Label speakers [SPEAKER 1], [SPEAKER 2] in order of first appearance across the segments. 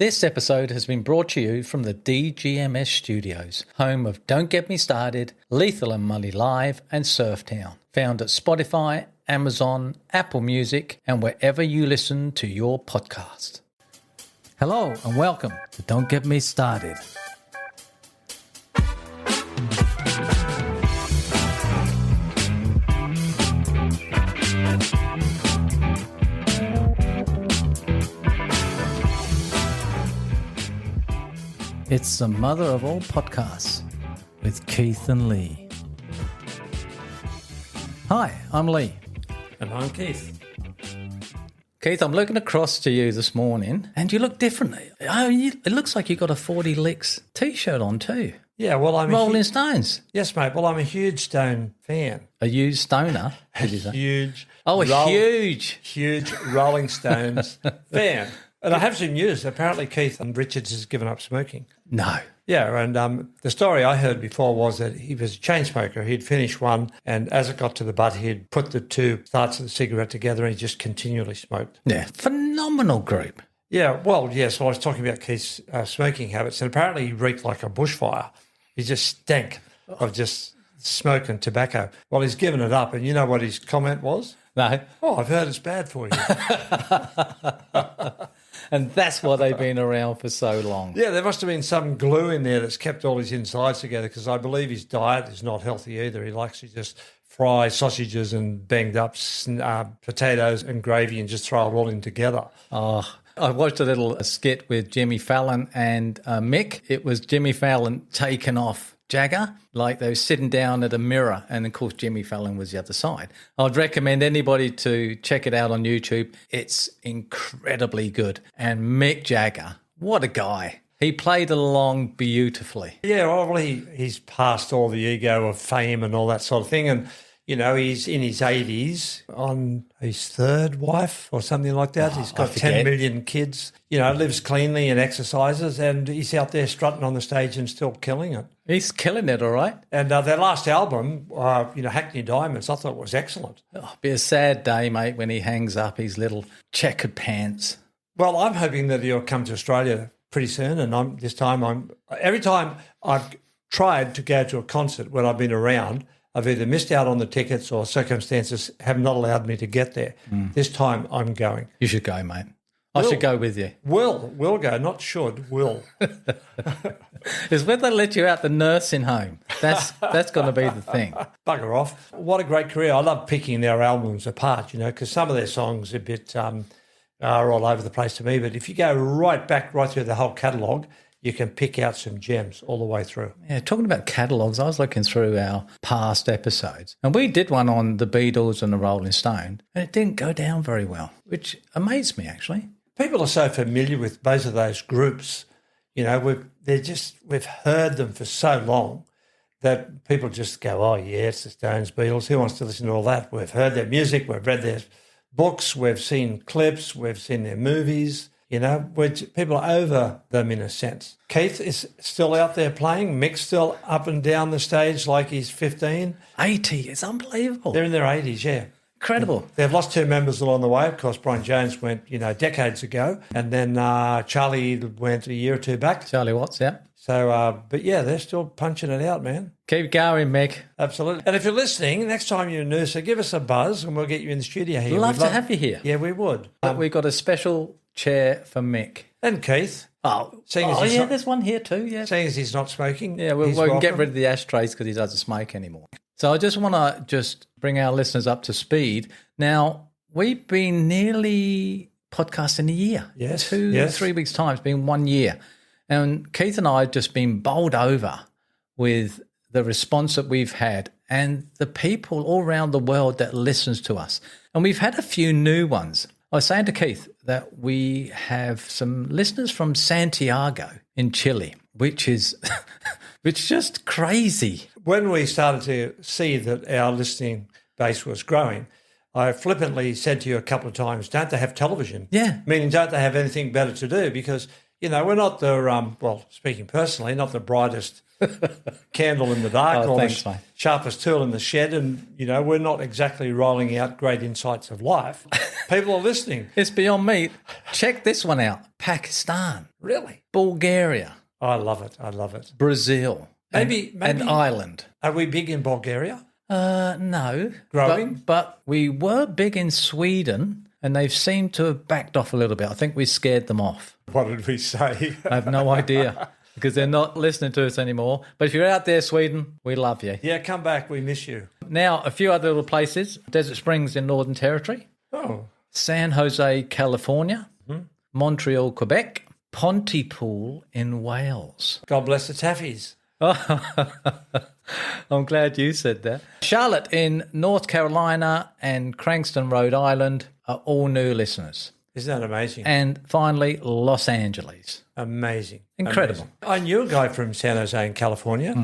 [SPEAKER 1] This episode has been brought to you from the DGMS Studios, home of Don't Get Me Started, Lethal and Mully Live, and Surftown. Found at Spotify, Amazon, Apple Music, and wherever you listen to your podcast. Hello and welcome to Don't Get Me Started. It's the mother of all podcasts with Keith and Lee. Hi, I'm Lee.
[SPEAKER 2] And I'm Keith.
[SPEAKER 1] Keith, I'm looking across to you this morning and you look different. It looks like you got a 40 Licks t-shirt on too.
[SPEAKER 2] Yeah, well, I'm
[SPEAKER 1] Rolling Stones.
[SPEAKER 2] Yes, mate. Well, I'm a huge Stone fan.
[SPEAKER 1] A huge stoner, did you say?
[SPEAKER 2] Huge.
[SPEAKER 1] Huge
[SPEAKER 2] Rolling Stones fan. And I have some news. Apparently, Keith and Richards has given up smoking.
[SPEAKER 1] No.
[SPEAKER 2] Yeah, and the story I heard before was that he was a chain smoker. He'd finished one, and as it got to the butt, he'd put the two starts of the cigarette together, and he just continually smoked.
[SPEAKER 1] Yeah, phenomenal group.
[SPEAKER 2] Yeah, well, yes. Well, I was talking about Keith's smoking habits, and apparently he reeked like a bushfire. He just stank of just smoke and tobacco. Well, he's given it up, and you know what his comment was?
[SPEAKER 1] No.
[SPEAKER 2] Oh, I've heard it's bad for you.
[SPEAKER 1] And that's why they've been around for so long.
[SPEAKER 2] Yeah, there must have been some glue in there that's kept all his insides together, because I believe his diet is not healthy either. He likes to just fry sausages and banged up potatoes and gravy and just throw it all in together.
[SPEAKER 1] Oh, I watched a little skit with Jimmy Fallon and Mick. It was Jimmy Fallon taken off Jagger, like they were sitting down at a mirror, and of course Jimmy Fallon was the other side. I'd recommend anybody to check it out on YouTube. It's incredibly good. And Mick Jagger, what a guy. He played along beautifully.
[SPEAKER 2] Yeah, well, he's past all the ego of fame and all that sort of thing, and you know, he's in his 80s on his third wife or something like that. He's got 10 million kids, you know, lives cleanly and exercises, and he's out there strutting on the stage and still killing it.
[SPEAKER 1] He's killing it, all right.
[SPEAKER 2] And their last album, Hackney Diamonds, I thought was excellent.
[SPEAKER 1] Oh, be a sad day, mate, when he hangs up his little checkered pants.
[SPEAKER 2] Well, I'm hoping that he'll come to Australia pretty soon, and every time I've tried to go to a concert when I've been around, I've either missed out on the tickets or circumstances have not allowed me to get there. This time I'm going.
[SPEAKER 1] You should go, mate. I should go with you.
[SPEAKER 2] Will go, not should, will.
[SPEAKER 1] It's when they let you out the nursing home. That's going to be the thing.
[SPEAKER 2] Bugger off. What a great career. I love picking their albums apart, you know, because some of their songs are a bit are all over the place to me. But if you go right through the whole catalogue, you can pick out some gems all the way through.
[SPEAKER 1] Yeah, talking about catalogues, I was looking through our past episodes, and we did one on the Beatles and the Rolling Stones, and it didn't go down very well, which amazed me, actually.
[SPEAKER 2] People are so familiar with both of those groups. You know, we've heard them for so long that people just go, oh, yeah, it's the Stones, Beatles. Who wants to listen to all that? We've heard their music, we've read their books, we've seen clips, we've seen their movies. You know, people are over them in a sense. Keith is still out there playing. Mick's still up and down the stage like he's 15.
[SPEAKER 1] 80, it's unbelievable.
[SPEAKER 2] They're in their 80s, yeah.
[SPEAKER 1] Incredible.
[SPEAKER 2] They've lost two members along the way. Of course, Brian Jones went, decades ago. And then Charlie went a year or two back.
[SPEAKER 1] Charlie Watts, yeah.
[SPEAKER 2] So, but yeah, they're still punching it out, man.
[SPEAKER 1] Keep going, Mick.
[SPEAKER 2] Absolutely. And if you're listening, next time you're in Noosa, give us a buzz and we'll get you in the studio here.
[SPEAKER 1] Love to have you here.
[SPEAKER 2] Yeah, we would.
[SPEAKER 1] We've got a special chair for Mick.
[SPEAKER 2] And Keith.
[SPEAKER 1] There's one here too, yeah.
[SPEAKER 2] Seeing as he's not smoking.
[SPEAKER 1] Yeah, we can get rid of the ashtrays because he doesn't smoke anymore. So I just want to bring our listeners up to speed. Now, we've been nearly podcasting a year.
[SPEAKER 2] Yes.
[SPEAKER 1] 3 weeks' time. It's been 1 year. And Keith and I have just been bowled over with the response that we've had and the people all around the world that listens to us. And we've had a few new ones. I was saying to Keith that we have some listeners from Santiago in Chile, which is just crazy.
[SPEAKER 2] When we started to see that our listening base was growing, I flippantly said to you a couple of times, don't they have television?
[SPEAKER 1] Yeah.
[SPEAKER 2] Meaning, don't they have anything better to do? Because, we're not the, speaking personally, not the brightest candle in the dark or
[SPEAKER 1] thanks,
[SPEAKER 2] the
[SPEAKER 1] mate.
[SPEAKER 2] sharpest tool in the shed. And, we're not exactly rolling out great insights of life. People are listening.
[SPEAKER 1] It's beyond me. Check this one out. Pakistan,
[SPEAKER 2] Really?
[SPEAKER 1] Bulgaria,
[SPEAKER 2] I love it. I love it.
[SPEAKER 1] Brazil,
[SPEAKER 2] Maybe
[SPEAKER 1] and Ireland.
[SPEAKER 2] Are we big in Bulgaria?
[SPEAKER 1] No.
[SPEAKER 2] Growing?
[SPEAKER 1] But we were big in Sweden, and they've seemed to have backed off a little bit. I think we scared them off.
[SPEAKER 2] What did we say?
[SPEAKER 1] I have no idea because they're not listening to us anymore. But if you're out there, Sweden, we love you.
[SPEAKER 2] Yeah, come back. We miss you.
[SPEAKER 1] Now, a few other little places. Desert Springs in Northern Territory.
[SPEAKER 2] Oh.
[SPEAKER 1] San Jose, California. Montreal, Quebec. Pontypool in Wales.
[SPEAKER 2] God bless the Taffies.
[SPEAKER 1] I'm glad you said that. Charlotte in North Carolina and Cranston, Rhode Island are all new listeners.
[SPEAKER 2] Isn't that amazing?
[SPEAKER 1] And finally, Los Angeles.
[SPEAKER 2] Amazing.
[SPEAKER 1] Incredible.
[SPEAKER 2] Amazing. I knew a guy from San Jose in California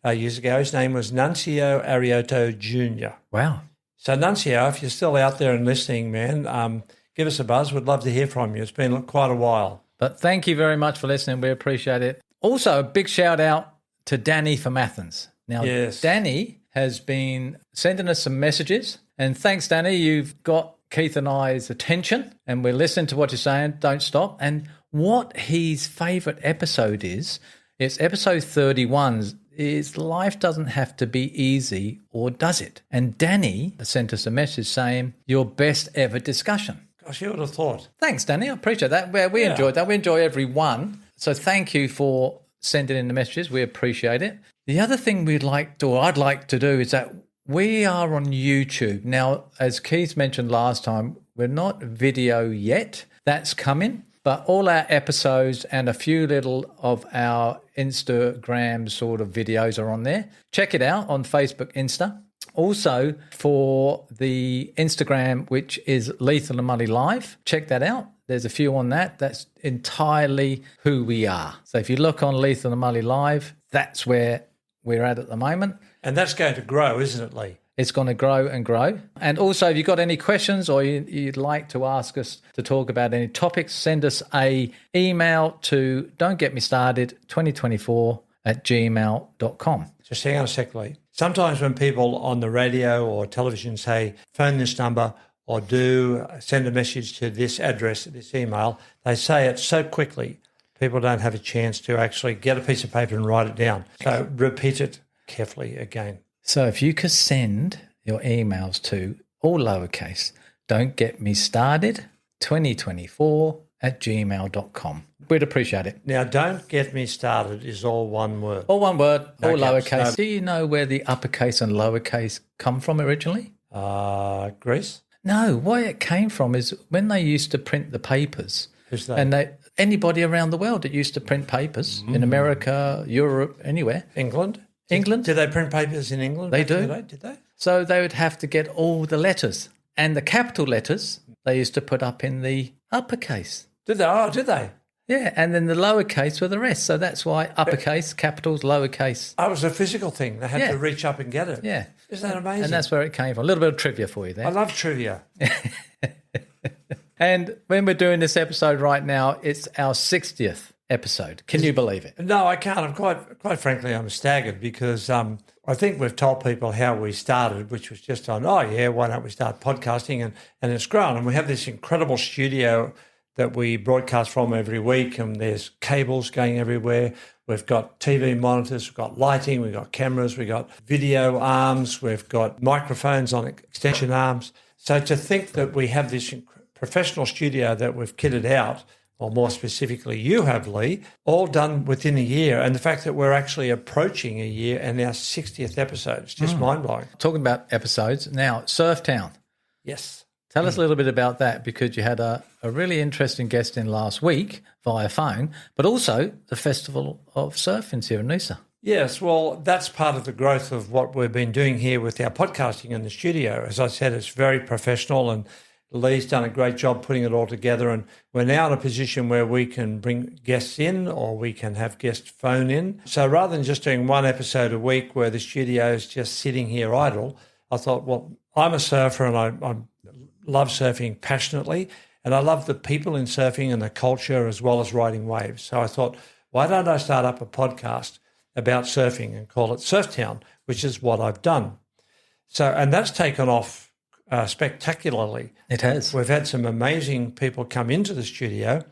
[SPEAKER 2] years ago. His name was Nuncio Arioto Jr.
[SPEAKER 1] Wow.
[SPEAKER 2] So, Nuncio, if you're still out there and listening, man, give us a buzz. We'd love to hear from you. It's been quite a while.
[SPEAKER 1] But thank you very much for listening. We appreciate it. Also, a big shout out to Danny from Athens. Now,
[SPEAKER 2] Yes.
[SPEAKER 1] Danny has been sending us some messages. And thanks, Danny. You've got Keith and I's attention, and we're listening to what you're saying. Don't stop. And what his favourite episode is, it's episode 31, is life doesn't have to be easy, or does it? And Danny sent us a message saying, your best ever discussion.
[SPEAKER 2] Gosh, you would have thought.
[SPEAKER 1] Thanks, Danny. I appreciate that. We enjoyed that. We enjoy every one. So thank you for sending in the messages. We appreciate it. The other thing I'd like to do is that we are on YouTube. Now, as Keith mentioned last time, we're not video yet. That's coming. But all our episodes and a few little of our Instagram sort of videos are on there. Check it out on Facebook, Insta. Also, for the Instagram, which is Lethal and Money Live, check that out. There's a few on that. That's entirely who we are. So if you look on Lethal and Money Live, that's where we're at the moment.
[SPEAKER 2] And that's going to grow, isn't it, Lee?
[SPEAKER 1] It's going to grow and grow. And also, if you've got any questions or you'd like to ask us to talk about any topics, send us a email to don'tgetmestarted2024@gmail.com.
[SPEAKER 2] Just hang on a sec, Lee. Sometimes when people on the radio or television say, phone this number or do send a message to this address, this email, they say it so quickly, people don't have a chance to actually get a piece of paper and write it down. So repeat it carefully again.
[SPEAKER 1] So if you could send your emails to, all lowercase, don'tgetmestarted2024@gmail.com. We'd appreciate it.
[SPEAKER 2] Now, don't get me started is all one word.
[SPEAKER 1] All one word, all
[SPEAKER 2] No caps,
[SPEAKER 1] lowercase.
[SPEAKER 2] no.
[SPEAKER 1] Do you know where the uppercase and lowercase come from originally?
[SPEAKER 2] Greece?
[SPEAKER 1] No, where it came from is when they used to print the papers.
[SPEAKER 2] Who's they?
[SPEAKER 1] And anybody around the world that used to print papers in America, Europe, anywhere.
[SPEAKER 2] England?
[SPEAKER 1] England.
[SPEAKER 2] Did they print papers in England?
[SPEAKER 1] They
[SPEAKER 2] back in
[SPEAKER 1] do.
[SPEAKER 2] the day? Did they?
[SPEAKER 1] So they would have to get all the letters. And the capital letters they used to put up in the uppercase.
[SPEAKER 2] Did they? Oh, did they?
[SPEAKER 1] Yeah, and then the lowercase were the rest. So that's why uppercase, capitals, lowercase.
[SPEAKER 2] Oh, it was a physical thing. They had to reach up and get it.
[SPEAKER 1] Yeah.
[SPEAKER 2] Isn't that amazing?
[SPEAKER 1] And that's where it came from. A little bit of trivia for you there.
[SPEAKER 2] I love trivia.
[SPEAKER 1] And when we're doing this episode right now, it's our 60th episode. Can you believe it?
[SPEAKER 2] No, I can't. I'm quite frankly, I'm staggered because I think we've told people how we started, which was just on, why don't we start podcasting? And it's grown. And we have this incredible studio that we broadcast from every week, and there's cables going everywhere. We've got TV monitors, we've got lighting, we've got cameras, we've got video arms, we've got microphones on extension arms. So to think that we have this professional studio that we've kitted out, or more specifically you have, Lee, all done within a year. And the fact that we're actually approaching a year and our 60th episode is just mind-blowing.
[SPEAKER 1] Talking about episodes, now, Surftown.
[SPEAKER 2] Yes.
[SPEAKER 1] Tell us a little bit about that, because you had a really interesting guest in last week via phone, but also the Festival of Surfing's here in Noosa.
[SPEAKER 2] Yes, well, that's part of the growth of what we've been doing here with our podcasting in the studio. As I said, it's very professional, and Lee's done a great job putting it all together, and we're now in a position where we can bring guests in, or we can have guests phone in. So rather than just doing one episode a week where the studio is just sitting here idle, I thought, well, I'm a surfer and I love surfing passionately, and I love the people in surfing and the culture as well as riding waves. So I thought, why don't I start up a podcast about surfing and call it Surftown, which is what I've done. So, and that's taken off spectacularly.
[SPEAKER 1] It has.
[SPEAKER 2] We've had some amazing people come into the studio.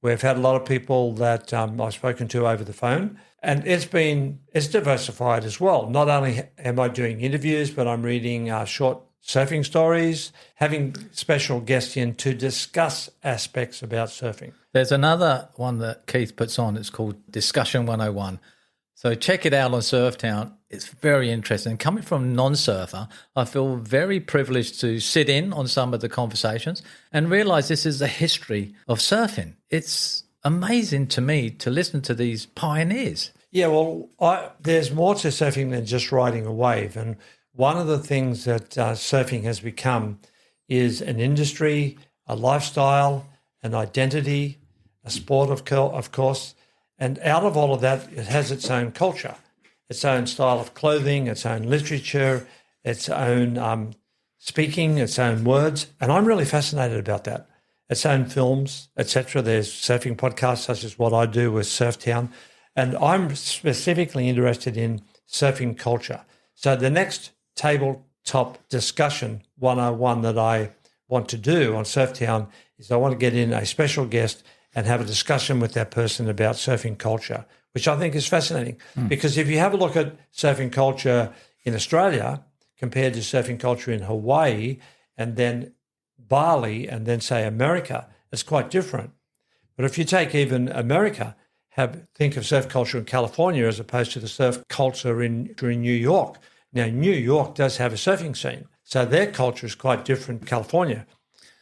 [SPEAKER 2] We've had a lot of people that I've spoken to over the phone, and it's diversified as well. Not only am I doing interviews, but I'm reading short surfing stories, having special guests in to discuss aspects about surfing.
[SPEAKER 1] There's another one that Keith puts on. It's called Discussion 101. So check it out on Surftown. It's very interesting. Coming from a non-surfer, I feel very privileged to sit in on some of the conversations and realise this is the history of surfing. It's amazing to me to listen to these pioneers.
[SPEAKER 2] Yeah, well, there's more to surfing than just riding a wave. And one of the things that surfing has become is an industry, a lifestyle, an identity, a sport, of course. And out of all of that, it has its own culture, its own style of clothing, its own literature, its own speaking, its own words. And I'm really fascinated about that. Its own films, etc. There's surfing podcasts such as what I do with Surftown. And I'm specifically interested in surfing culture. So the next tabletop discussion 101 that I want to do on Surftown is I want to get in a special guest and have a discussion with that person about surfing culture, which I think is fascinating. Because if you have a look at surfing culture in Australia compared to surfing culture in Hawaii and then Bali and then, say, America, it's quite different. But if you take even America, think of surf culture in California as opposed to the surf culture in New York. Now, New York does have a surfing scene, so their culture is quite different to California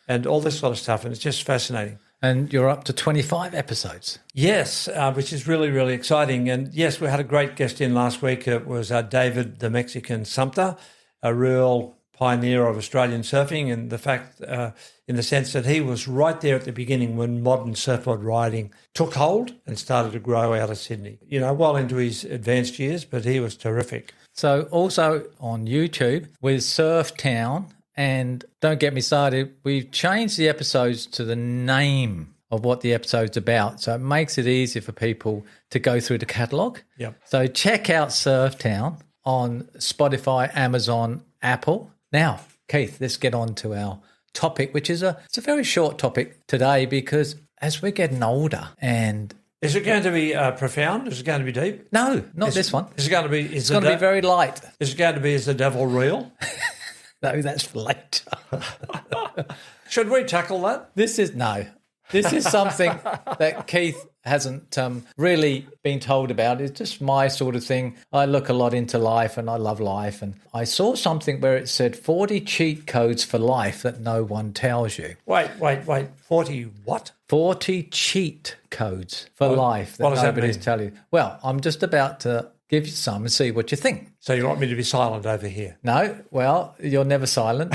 [SPEAKER 2] and all this sort of stuff, and it's just fascinating.
[SPEAKER 1] And you're up to 25 episodes.
[SPEAKER 2] Yes, which is really, really exciting. And yes, we had a great guest in last week. It was David the Mexican Sumter, a real pioneer of Australian surfing, and the fact, in the sense that he was right there at the beginning when modern surfboard riding took hold and started to grow out of Sydney. You know, well into his advanced years, but he was terrific.
[SPEAKER 1] So also on YouTube with Surftown. And don't get me started, we've changed the episodes to the name of what the episode's about. So it makes it easier for people to go through the catalogue.
[SPEAKER 2] Yep.
[SPEAKER 1] So check out Surftown on Spotify, Amazon, Apple. Now, Keith, let's get on to our topic, which is it's a very short topic today because as we're getting older and...
[SPEAKER 2] Is it going to be profound? Is it going to be deep?
[SPEAKER 1] No, not this one.
[SPEAKER 2] Is it going to be...
[SPEAKER 1] It's going to be very light.
[SPEAKER 2] Is it going to be Is the Devil Real?
[SPEAKER 1] No, that's for later.
[SPEAKER 2] Should we tackle that?
[SPEAKER 1] This is something that Keith hasn't really been told about. It's just my sort of thing. I look a lot into life and I love life. And I saw something where it said 40 cheat codes for life that no one tells you.
[SPEAKER 2] Wait. 40 what?
[SPEAKER 1] 40 cheat codes for life that nobody's telling you. Well, I'm just about to give you some and see what you think.
[SPEAKER 2] So you want me to be silent over here?
[SPEAKER 1] No, well, you're never silent.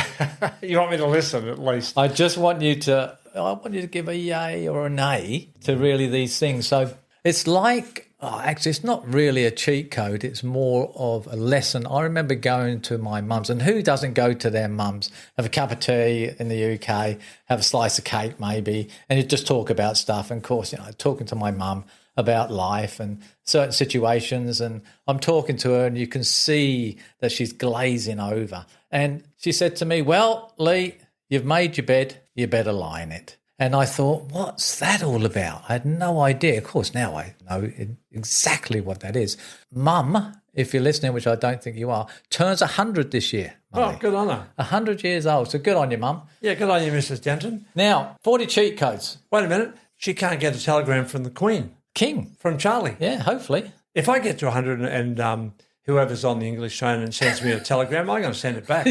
[SPEAKER 2] You want me to listen at least?
[SPEAKER 1] I want you to give a yay or a nay to really these things. So it's like, actually, it's not really a cheat code. It's more of a lesson. I remember going to my mum's, and who doesn't go to their mum's, have a cup of tea in the UK, have a slice of cake maybe, and you just talk about stuff. And of course, talking to my mum about life and certain situations, and I'm talking to her and you can see that she's glazing over. And she said to me, well, Lee, you've made your bed, you better lie in it. And I thought, what's that all about? I had no idea. Of course, now I know exactly what that is. Mum, if you're listening, which I don't think you are, turns 100 this year.
[SPEAKER 2] Mummy. Oh, good on her.
[SPEAKER 1] 100 years old, so good on you, Mum.
[SPEAKER 2] Yeah, good on you, Mrs. Denton.
[SPEAKER 1] Now, 40 cheat codes.
[SPEAKER 2] Wait a minute. She can't get a telegram from the Queen.
[SPEAKER 1] King.
[SPEAKER 2] From Charlie.
[SPEAKER 1] Yeah, hopefully.
[SPEAKER 2] If I get to 100 and whoever's on the English train and sends me a telegram, I'm going to send it back.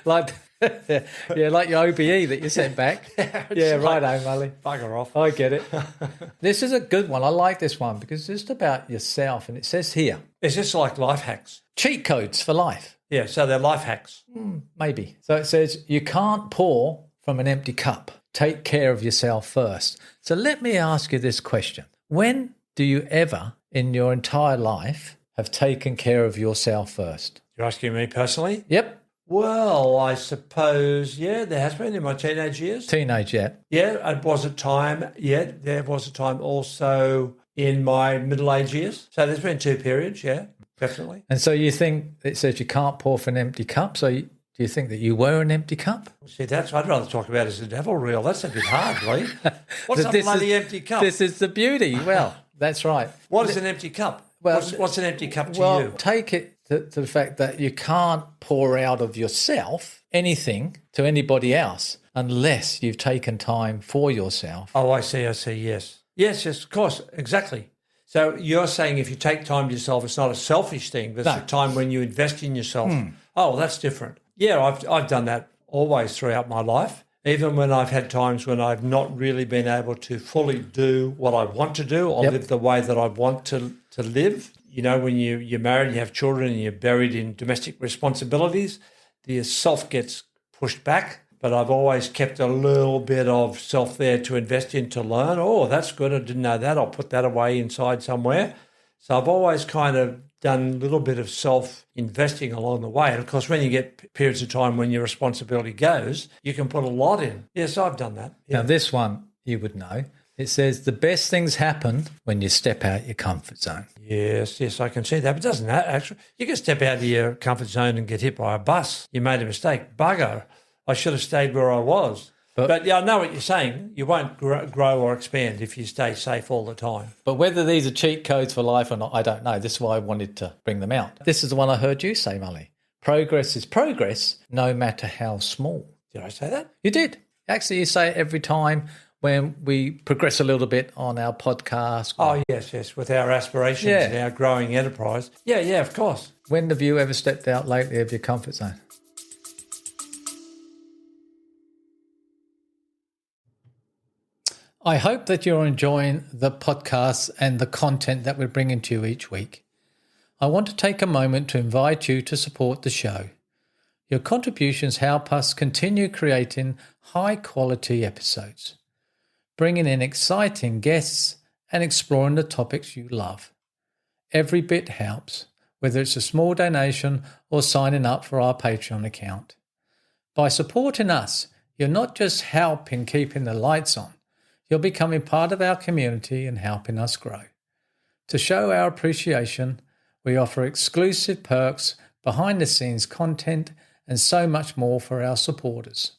[SPEAKER 1] like your OBE that you sent back. Righto, Mully.
[SPEAKER 2] Bugger off.
[SPEAKER 1] I get it. This is a good one. I like this one because it's just about yourself. And it says here.
[SPEAKER 2] Is this like life hacks?
[SPEAKER 1] Cheat codes for life.
[SPEAKER 2] Yeah, so they're life hacks.
[SPEAKER 1] Maybe. So it says you can't pour from an empty cup. Take care of yourself first. So let me ask you this question. When do you ever in your entire life have taken care of yourself first?
[SPEAKER 2] You're asking me personally?
[SPEAKER 1] Yep.
[SPEAKER 2] Well, I suppose, there has been in my teenage years.
[SPEAKER 1] Teenage, yeah.
[SPEAKER 2] Yeah, it was a time. Yeah, there was a time also in my middle-age years. So there's been 2 periods, yeah, definitely.
[SPEAKER 1] And so you think it says you can't pour from an empty cup. So do you think that you were an empty cup?
[SPEAKER 2] See, I'd rather talk about it as a devil reel. That's a bit hard, Lee. What's a bloody empty cup?
[SPEAKER 1] This is the beauty. Well, that's right.
[SPEAKER 2] What is an empty cup?
[SPEAKER 1] Well,
[SPEAKER 2] what's an empty cup to you?
[SPEAKER 1] Take it to the fact that you can't pour out of yourself anything to anybody else unless you've taken time for yourself.
[SPEAKER 2] Oh, I see, yes. Yes, of course, exactly. So you're saying if you take time to yourself, it's not a selfish thing, but it's a time when you invest in yourself. Oh, that's different. Yeah, I've done that always throughout my life, even when I've had times when I've not really been able to fully do what I want to do or live the way that I want to live. You know, when you're married, you have children and you're buried in domestic responsibilities, the self gets pushed back. But I've always kept a little bit of self there to invest in, to learn. Oh, that's good. I didn't know that. I'll put that away inside somewhere. So I've always kind of done a little bit of self-investing along the way. And, of course, when you get periods of time when your responsibility goes, you can put a lot in. Yes, I've done that. Yeah.
[SPEAKER 1] Now, this one you would know. It says the best things happen when you step out your comfort zone.
[SPEAKER 2] Yes, I can see that. But doesn't that actually? You can step out of your comfort zone and get hit by a bus. You made a mistake. Bugger. I should have stayed where I was. But yeah, I know what you're saying. You won't grow or expand if you stay safe all the time.
[SPEAKER 1] But whether these are cheat codes for life or not, I don't know. This is why I wanted to bring them out. This is the one I heard you say, Mully. Progress is progress, no matter how small.
[SPEAKER 2] Did I say that?
[SPEAKER 1] You did. Actually, you say it every time when we progress a little bit on our podcast.
[SPEAKER 2] Oh, yes, with our aspirations and our growing enterprise. Yeah, of course.
[SPEAKER 1] When have you ever stepped out lately of your comfort zone? I hope that you're enjoying the podcasts and the content that we're bringing to you each week. I want to take a moment to invite you to support the show. Your contributions help us continue creating high-quality episodes, bringing in exciting guests and exploring the topics you love. Every bit helps, whether it's a small donation or signing up for our Patreon account. By supporting us, you're not just helping keeping the lights on, you're becoming part of our community and helping us grow. To show our appreciation, we offer exclusive perks, behind-the-scenes content, and so much more for our supporters.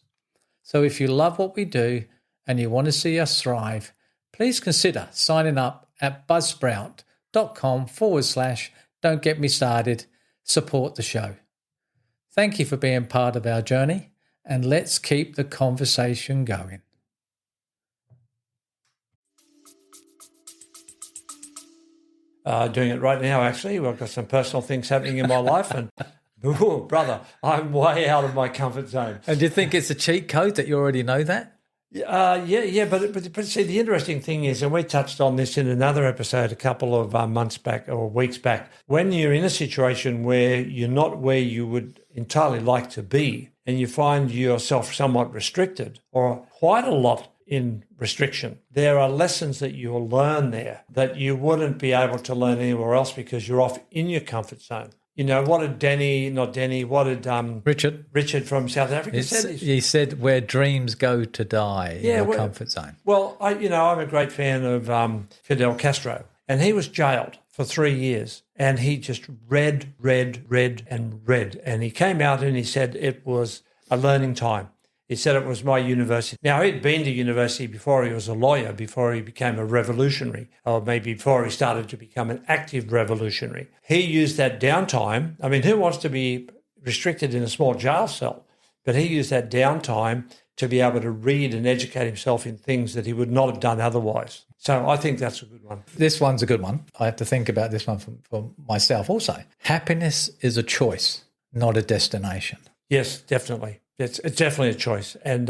[SPEAKER 1] So if you love what we do and you want to see us thrive, please consider signing up at buzzsprout.com/don't get me started. Support the show. Thank you for being part of our journey, and let's keep the conversation going.
[SPEAKER 2] Doing it right now, actually. I've got some personal things happening in my life, and ooh, brother, I'm way out of my comfort zone.
[SPEAKER 1] And do you think it's a cheat code that you already know that?
[SPEAKER 2] Yeah. But see, the interesting thing is, and we touched on this in another episode a couple of months back or weeks back, when you're in a situation where you're not where you would entirely like to be, and you find yourself somewhat restricted or quite a lot in restriction, there are lessons that you'll learn there that you wouldn't be able to learn anywhere else because you're off in your comfort zone. You know, what did Richard from South Africa said?
[SPEAKER 1] He said, where dreams go to die in your comfort zone.
[SPEAKER 2] Well, I'm a great fan of Fidel Castro, and he was jailed for 3 years, and he just read, and he came out and he said it was a learning time. He said it was my university. Now, he'd been to university before he was a lawyer, before he became a revolutionary, or maybe before he started to become an active revolutionary. He used that downtime. I mean, who wants to be restricted in a small jail cell? But he used that downtime to be able to read and educate himself in things that he would not have done otherwise. So I think that's a good one.
[SPEAKER 1] This one's a good one. I have to think about this one for myself also. Happiness is a choice, not a destination.
[SPEAKER 2] Yes, definitely. It's definitely a choice, and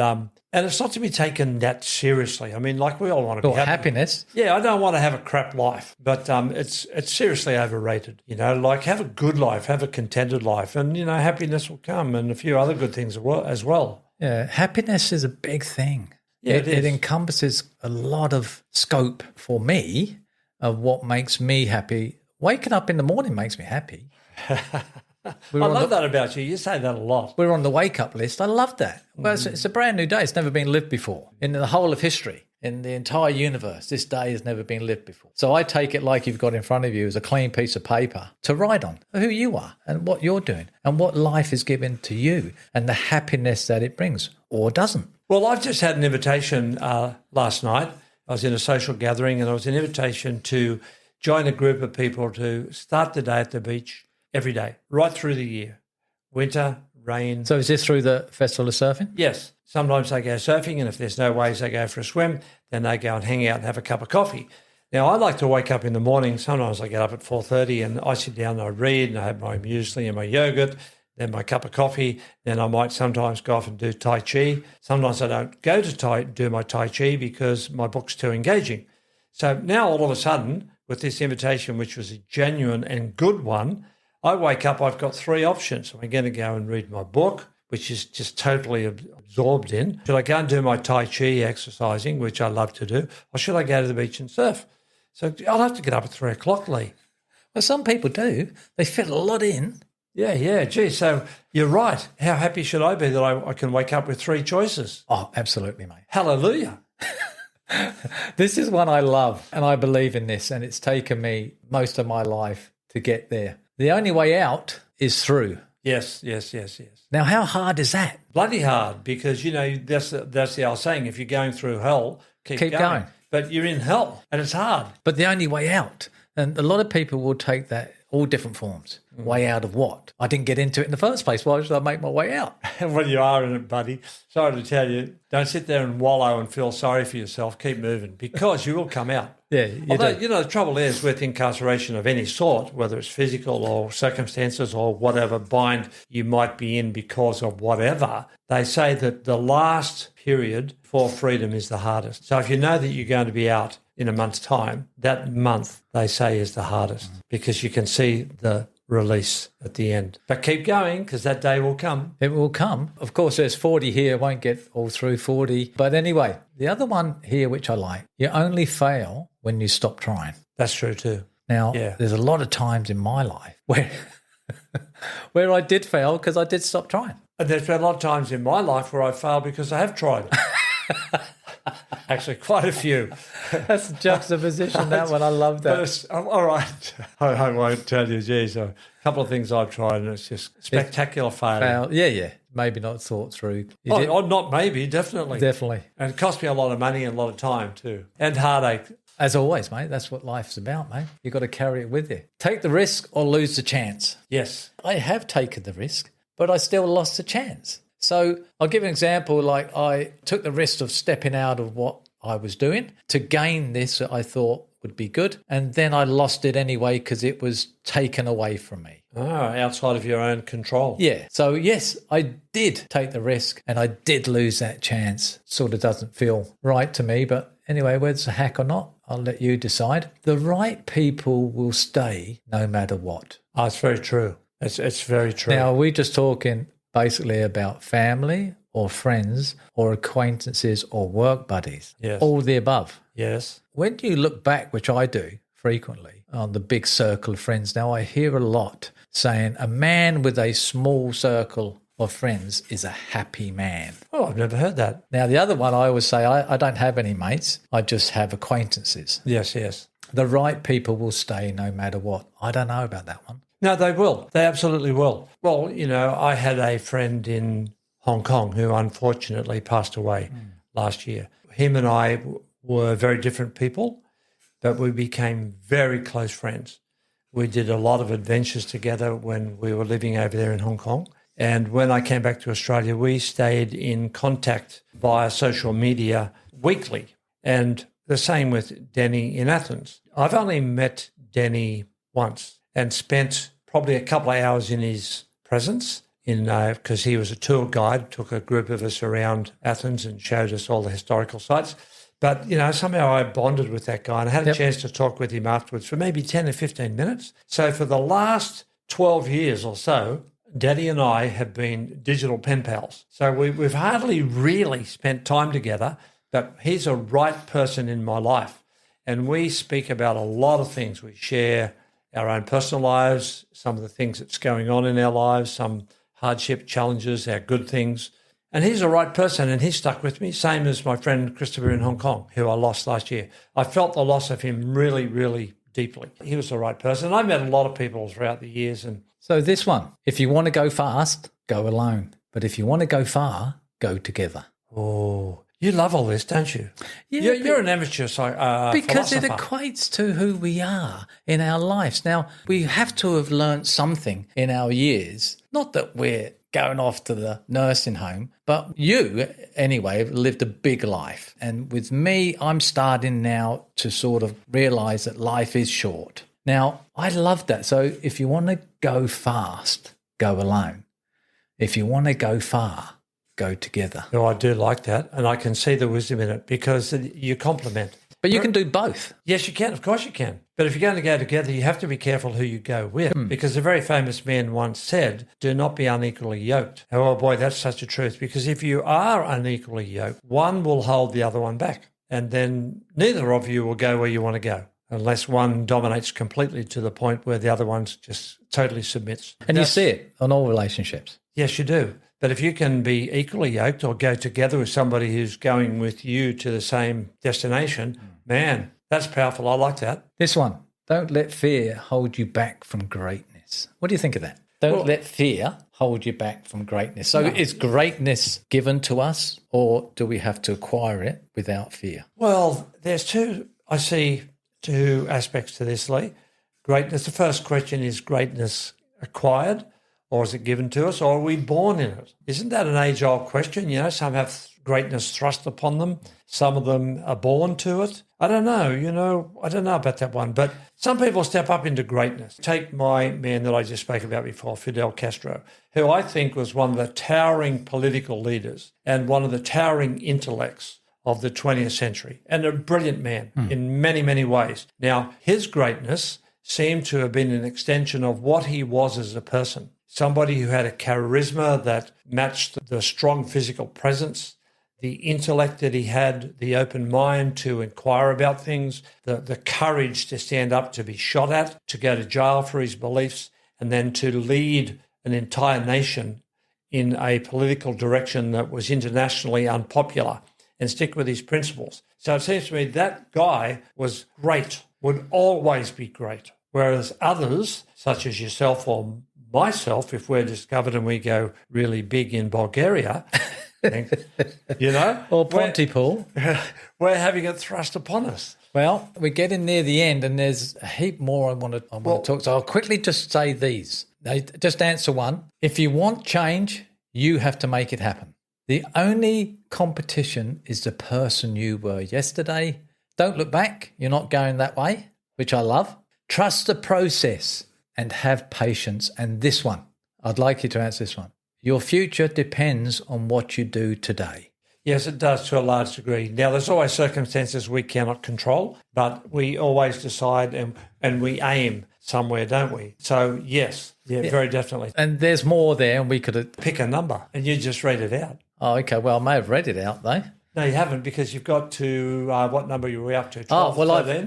[SPEAKER 2] it's not to be taken that seriously. I mean, like we all want to be happy.
[SPEAKER 1] Happiness.
[SPEAKER 2] Yeah, I don't want to have a crap life, but it's seriously overrated. You know, like have a good life, have a contented life, and happiness will come, and a few other good things as well.
[SPEAKER 1] Yeah, happiness is a big thing. Yeah, it encompasses a lot of scope for me of what makes me happy. Waking up in the morning makes me happy.
[SPEAKER 2] I love that about you. You say that a lot.
[SPEAKER 1] We're on the wake-up list. I love that. Well, it's a brand new day. It's never been lived before in the whole of history. In the entire universe, this day has never been lived before. So I take it like you've got in front of you as a clean piece of paper to write on who you are and what you're doing and what life is given to you and the happiness that it brings or doesn't.
[SPEAKER 2] Well, I've just had an invitation last night. I was in a social gathering and it was an invitation to join a group of people to start the day at the beach every day, right through the year. Winter, rain.
[SPEAKER 1] So is this through the Festival of Surfing?
[SPEAKER 2] Yes. Sometimes they go surfing, and if there's no waves, they go for a swim. Then they go and hang out and have a cup of coffee. Now, I like to wake up in the morning. Sometimes I get up at 4:30 and I sit down and I read and I have my muesli and my yogurt, then my cup of coffee. Then I might sometimes go off and do Tai Chi. Sometimes I don't go to do my Tai Chi because my book's too engaging. So now all of a sudden, with this invitation, which was a genuine and good one, I wake up, I've got three options. I'm going to go and read my book, which is just totally absorbed in. Should I go and do my Tai Chi exercising, which I love to do, or should I go to the beach and surf? So I'll have to get up at 3 o'clock, Lee.
[SPEAKER 1] Well, some people do. They fit a lot in.
[SPEAKER 2] Yeah. Gee, so you're right. How happy should I be that I can wake up with three choices?
[SPEAKER 1] Oh, absolutely, mate.
[SPEAKER 2] Hallelujah.
[SPEAKER 1] This is one I love, and I believe in this, and it's taken me most of my life to get there. The only way out is through.
[SPEAKER 2] Yes.
[SPEAKER 1] Now, how hard is that?
[SPEAKER 2] Bloody hard, because, that's the old saying, if you're going through hell, keep going. But you're in hell, and it's hard.
[SPEAKER 1] But the only way out, and a lot of people will take that all different forms. Way out of what? I didn't get into it in the first place. Why should I make my way out?
[SPEAKER 2] Well, you are in it, buddy. Sorry to tell you, don't sit there and wallow and feel sorry for yourself. Keep moving, because you will come out.
[SPEAKER 1] Yeah,
[SPEAKER 2] Although, the trouble is with incarceration of any sort, whether it's physical or circumstances or whatever bind you might be in because of whatever, they say that the last period for freedom is the hardest. So if you know that you're going to be out in a month's time, that month, they say, is the hardest because you can see the release at the end. But keep going, because that day will come.
[SPEAKER 1] It will come. Of course, there's 40 here. Won't get all through 40. But anyway, the other one here, which I like, you only fail when you stop trying.
[SPEAKER 2] That's true too.
[SPEAKER 1] Now, There's a lot of times in my life where I did fail because I did stop trying.
[SPEAKER 2] And there's been a lot of times in my life where I failed because I have tried. Actually, quite a few.
[SPEAKER 1] That's a juxtaposition, that one. I love that.
[SPEAKER 2] All right. I won't tell you, geez, a couple of things I've tried and it's just spectacular failure.
[SPEAKER 1] Yeah. Maybe not thought through.
[SPEAKER 2] Not maybe, definitely.
[SPEAKER 1] Definitely.
[SPEAKER 2] And it cost me a lot of money and a lot of time too. And heartache.
[SPEAKER 1] As always, mate, that's what life's about, mate. You've got to carry it with you. Take the risk or lose the chance.
[SPEAKER 2] Yes.
[SPEAKER 1] I have taken the risk, but I still lost the chance. So I'll give an example. Like, I took the risk of stepping out of what I was doing to gain this that I thought would be good. And then I lost it anyway because it was taken away from me.
[SPEAKER 2] Outside of your own control.
[SPEAKER 1] Yeah. So, yes, I did take the risk and I did lose that chance. Sort of doesn't feel right to me. But anyway, whether it's a hack or not, I'll let you decide. The right people will stay no matter what.
[SPEAKER 2] Oh, it's very true. It's very true.
[SPEAKER 1] Now, we're just talking basically about family or friends or acquaintances or work buddies.
[SPEAKER 2] Yes.
[SPEAKER 1] All the above.
[SPEAKER 2] Yes.
[SPEAKER 1] When you look back, which I do frequently, on the big circle of friends, now I hear a lot saying a man with a small circle of friends is a happy man.
[SPEAKER 2] Oh, I've never heard that.
[SPEAKER 1] Now, the other one I always say, I don't have any mates. I just have acquaintances.
[SPEAKER 2] Yes.
[SPEAKER 1] The right people will stay no matter what. I don't know about that one.
[SPEAKER 2] No, they will. They absolutely will. Well, I had a friend in Hong Kong who unfortunately passed away last year. Him and I were very different people, but we became very close friends. We did a lot of adventures together when we were living over there in Hong Kong. And when I came back to Australia, we stayed in contact via social media weekly. And the same with Denny in Athens. I've only met Denny once and spent probably a couple of hours in his presence because he was a tour guide, took a group of us around Athens and showed us all the historical sites. But, somehow I bonded with that guy and I had a chance to talk with him afterwards for maybe 10 or 15 minutes. So for the last 12 years or so, Daddy and I have been digital pen pals. So we've hardly really spent time together, but he's a right person in my life. And we speak about a lot of things. We share our own personal lives, some of the things that's going on in our lives, some hardship, challenges, our good things. And he's the right person, and he stuck with me, same as my friend Christopher in Hong Kong, who I lost last year. I felt the loss of him really, really deeply. He was the right person. I met a lot of people throughout the years. And
[SPEAKER 1] So this one, if you want to go fast, go alone. But if you want to go far, go together.
[SPEAKER 2] oh, you love all this, don't you?
[SPEAKER 1] Yeah,
[SPEAKER 2] you're an amateur
[SPEAKER 1] because it
[SPEAKER 2] philosopher.
[SPEAKER 1] equates to who we are in our lives. Now, we have to have learnt something in our years, not that we're going off to the nursing home, but you, anyway, have lived a big life. And with me, I'm starting now to sort of realise that life is short. Now, I love that. So if you want to go fast, go alone. If you want to go far, go together.
[SPEAKER 2] No, I do like that, and I can see the wisdom in it because you complement.
[SPEAKER 1] But you can do both.
[SPEAKER 2] Yes, you can. Of course you can. But if you're going to go together, you have to be careful who you go with because a very famous man once said, do not be unequally yoked. Oh, boy, that's such a truth because if you are unequally yoked, one will hold the other one back and then neither of you will go where you want to go unless one dominates completely to the point where the other one just totally submits.
[SPEAKER 1] And you see it on all relationships.
[SPEAKER 2] Yes, you do. But if you can be equally yoked or go together with somebody who's going with you to the same destination, man, that's powerful. I like that.
[SPEAKER 1] This one, don't let fear hold you back from greatness. What do you think of that? Don't let fear hold you back from greatness. So is greatness given to us or do we have to acquire it without fear?
[SPEAKER 2] Well, I see two aspects to this, Lee. Greatness, the first question is greatness acquired? Or is it given to us, or are we born in it? Isn't that an age-old question? You know, some have greatness thrust upon them. Some of them are born to it. I don't know, I don't know about that one. But some people step up into greatness. Take my man that I just spoke about before, Fidel Castro, who I think was one of the towering political leaders and one of the towering intellects of the 20th century, and a brilliant man in many, many ways. Now, his greatness seemed to have been an extension of what he was as a person. Somebody who had a charisma that matched the strong physical presence, the intellect that he had, the open mind to inquire about things, the courage to stand up to be shot at, to go to jail for his beliefs, and then to lead an entire nation in a political direction that was internationally unpopular and stick with his principles. So it seems to me that guy was great, would always be great, whereas others, such as yourself or myself, if we're discovered and we go really big in Bulgaria,
[SPEAKER 1] or Pontypool,
[SPEAKER 2] we're having it thrust upon us.
[SPEAKER 1] Well, we're getting near the end, and there's a heap more I want to talk. So I'll quickly just say these. Just answer one. If you want change, you have to make it happen. The only competition is the person you were yesterday. Don't look back. You're not going that way, which I love. Trust the process and have patience. And this one, I'd like you to answer this one. Your future depends on what you do today.
[SPEAKER 2] Yes, it does to a large degree. Now, there's always circumstances we cannot control, but we always decide and we aim somewhere, don't we? So, yes, very definitely.
[SPEAKER 1] And there's more there, and we could
[SPEAKER 2] pick a number, and you just read it out.
[SPEAKER 1] Oh, okay. Well, I may have read it out, though.
[SPEAKER 2] No, you haven't, because you've got to, what number you were up to? 12,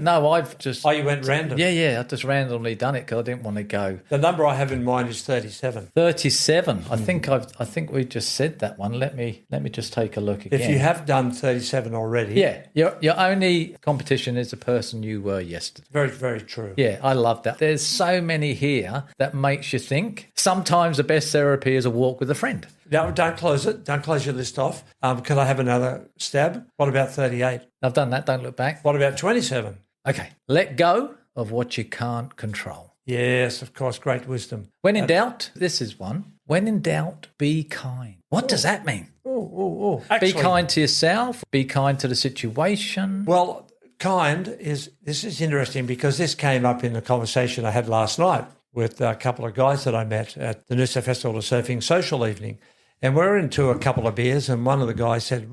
[SPEAKER 1] I've just...
[SPEAKER 2] Oh, you went random?
[SPEAKER 1] Yeah, I just randomly done it because I didn't want to go.
[SPEAKER 2] The number I have in mind is 37.
[SPEAKER 1] 37. I think we just said that one. Let me just take a look again.
[SPEAKER 2] If you have done 37 already...
[SPEAKER 1] Yeah, your only competition is the person you were yesterday.
[SPEAKER 2] Very, very true.
[SPEAKER 1] Yeah, I love that. There's so many here that makes you think. Sometimes the best therapy is a walk with a friend.
[SPEAKER 2] No, don't close it. Don't close your list off. Can I have another stab? What about 38?
[SPEAKER 1] I've done that. Don't look back.
[SPEAKER 2] What about 27?
[SPEAKER 1] Okay. Let go of what you can't control.
[SPEAKER 2] Yes, of course. Great wisdom.
[SPEAKER 1] When in doubt, this is one. When in doubt, be kind. What does that mean?
[SPEAKER 2] Actually,
[SPEAKER 1] be kind to yourself. Be kind to the situation.
[SPEAKER 2] Well, this is interesting because this came up in a conversation I had last night with a couple of guys that I met at the Noosa Festival of Surfing social evening. And we're into a couple of beers, and one of the guys said,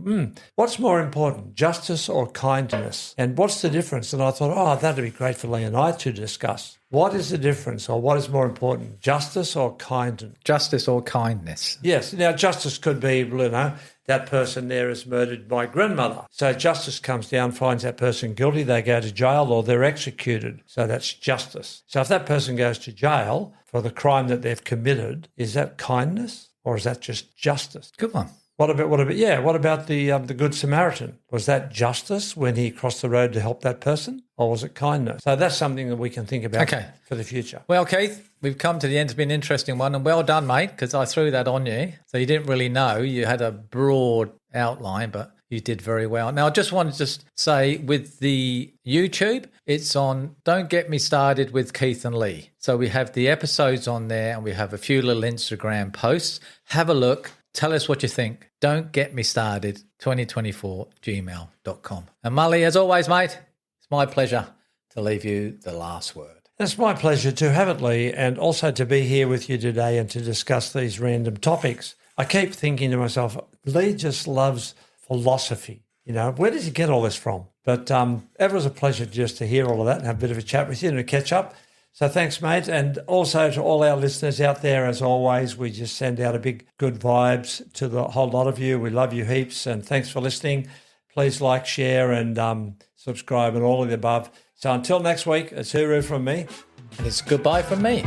[SPEAKER 2] what's more important, justice or kindness? And what's the difference? And I thought, that'd be great for Lee and I to discuss. What is the difference, or what is more important, justice or kindness?
[SPEAKER 1] Justice or kindness.
[SPEAKER 2] Yes. Now, justice could be, that person there has murdered my grandmother. So justice comes down, finds that person guilty, they go to jail or they're executed. So that's justice. So if that person goes to jail for the crime that they've committed, is that kindness or is that just justice?
[SPEAKER 1] Good one.
[SPEAKER 2] What about the Good Samaritan? Was that justice when he crossed the road to help that person, or was it kindness? So that's something that we can think about for the future.
[SPEAKER 1] Well, Keith, we've come to the end. It's been an interesting one, and well done, mate, because I threw that on you. So you didn't really know. You had a broad outline, but you did very well. Now, I just wanted to say with the YouTube, it's on Don't Get Me Started with Keith and Lee. So we have the episodes on there, and we have a few little Instagram posts. Have a look. Tell us what you think. Don't get me started, 2024gmail.com. And Mully, as always, mate, it's my pleasure to leave you the last word.
[SPEAKER 2] It's my pleasure to have it, Lee, and also to be here with you today and to discuss these random topics. I keep thinking to myself, Lee just loves philosophy. Where does he get all this from? But it was a pleasure just to hear all of that and have a bit of a chat with you and a catch up. So thanks, mate. And also to all our listeners out there, as always, we just send out a big good vibes to the whole lot of you. We love you heaps, and thanks for listening. Please like, share, and subscribe and all of the above. So until next week, it's hooroo from me.
[SPEAKER 1] And it's goodbye from me.